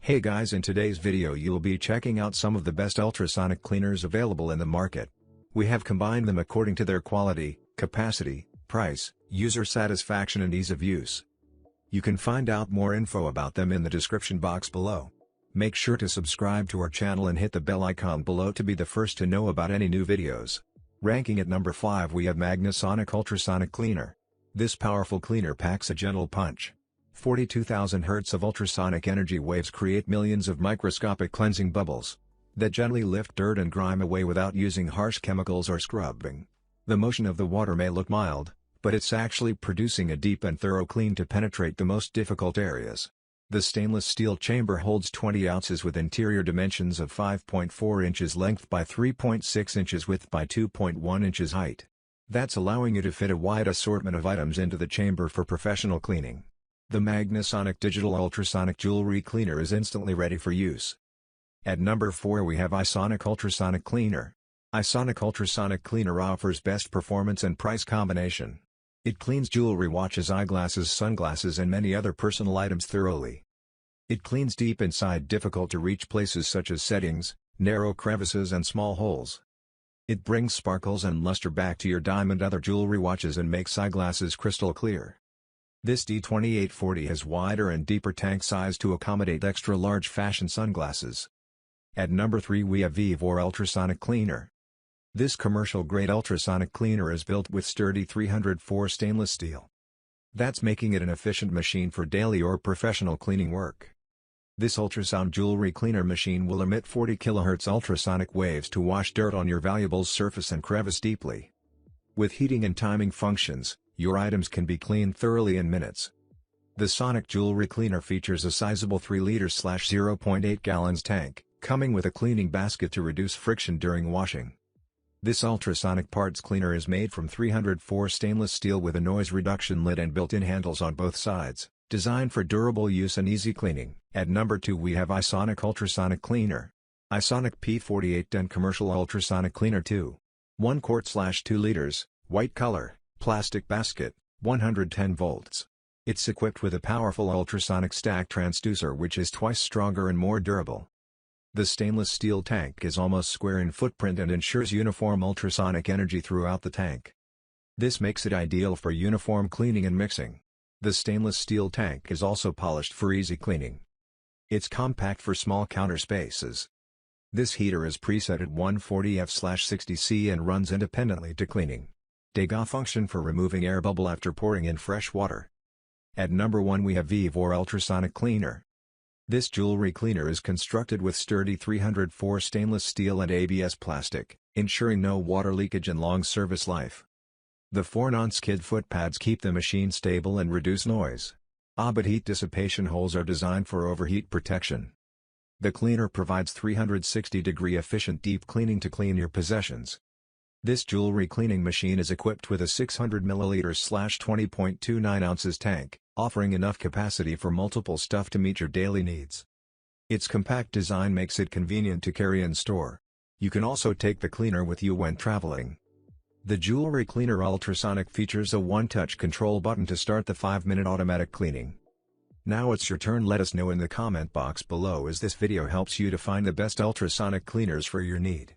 Hey guys, in today's video you'll be checking out some of the best ultrasonic cleaners available in the market. We have combined them according to their quality, capacity, price, user satisfaction and ease of use. You can find out more info about them in the description box below. Make sure to subscribe to our channel and hit the bell icon below to be the first to know about any new videos. Ranking at number 5 we have Magnasonic Ultrasonic Cleaner. This powerful cleaner packs a gentle punch. 42,000 Hz of ultrasonic energy waves create millions of microscopic cleansing bubbles that gently lift dirt and grime away without using harsh chemicals or scrubbing. The motion of the water may look mild, but it's actually producing a deep and thorough clean to penetrate the most difficult areas. The stainless steel chamber holds 20 ounces with interior dimensions of 5.4 inches length by 3.6 inches width by 2.1 inches height. That's allowing you to fit a wide assortment of items into the chamber for professional cleaning. The Magnasonic Digital Ultrasonic Jewelry Cleaner is instantly ready for use. At number 4 we have iSonic Ultrasonic Cleaner. iSonic Ultrasonic Cleaner offers best performance and price combination. It cleans jewelry, watches, eyeglasses, sunglasses and many other personal items thoroughly. It cleans deep inside difficult to reach places such as settings, narrow crevices and small holes. It brings sparkles and luster back to your diamond other jewelry, watches and makes eyeglasses crystal clear. This D2840 has wider and deeper tank size to accommodate extra large fashion sunglasses. At number 3 we have VEVOR Ultrasonic Cleaner. This commercial-grade ultrasonic cleaner is built with sturdy 304 stainless steel. That's making it an efficient machine for daily or professional cleaning work. This ultrasound jewelry cleaner machine will emit 40 kHz ultrasonic waves to wash dirt on your valuables surface and crevice deeply. With heating and timing functions, your items can be cleaned thoroughly in minutes. The Sonic Jewelry Cleaner features a sizable 3-liter/0.8 gallons tank, coming with a cleaning basket to reduce friction during washing. This ultrasonic parts cleaner is made from 304 stainless steel with a noise reduction lid and built-in handles on both sides, designed for durable use and easy cleaning. At number 2 we have iSonic Ultrasonic Cleaner. iSonic P4810 Commercial Ultrasonic Cleaner 2. 1 quart/2 liters, white color, plastic basket, 110 volts. It's equipped with a powerful ultrasonic stack transducer which is twice stronger and more durable. The stainless steel tank is almost square in footprint and ensures uniform ultrasonic energy throughout the tank. This makes it ideal for uniform cleaning and mixing. The stainless steel tank is also polished for easy cleaning. It's compact for small counter spaces. This heater is preset at 140F/60C and runs independently to cleaning. Dega function for removing air bubble after pouring in fresh water. At number 1 we have VEVOR Ultrasonic Cleaner. This jewelry cleaner is constructed with sturdy 304 stainless steel and ABS plastic, ensuring no water leakage and long service life. The 4 non-skid foot pads keep the machine stable and reduce noise. But heat dissipation holes are designed for overheat protection. The cleaner provides 360-degree efficient deep cleaning to clean your possessions. This jewelry cleaning machine is equipped with a 600 ml/20.29 ounces tank, offering enough capacity for multiple stuff to meet your daily needs. Its compact design makes it convenient to carry and store. You can also take the cleaner with you when traveling. The jewelry cleaner ultrasonic features a one-touch control button to start the 5-minute automatic cleaning. Now it's your turn. Let us know in the comment box below as this video helps you to find the best ultrasonic cleaners for your need.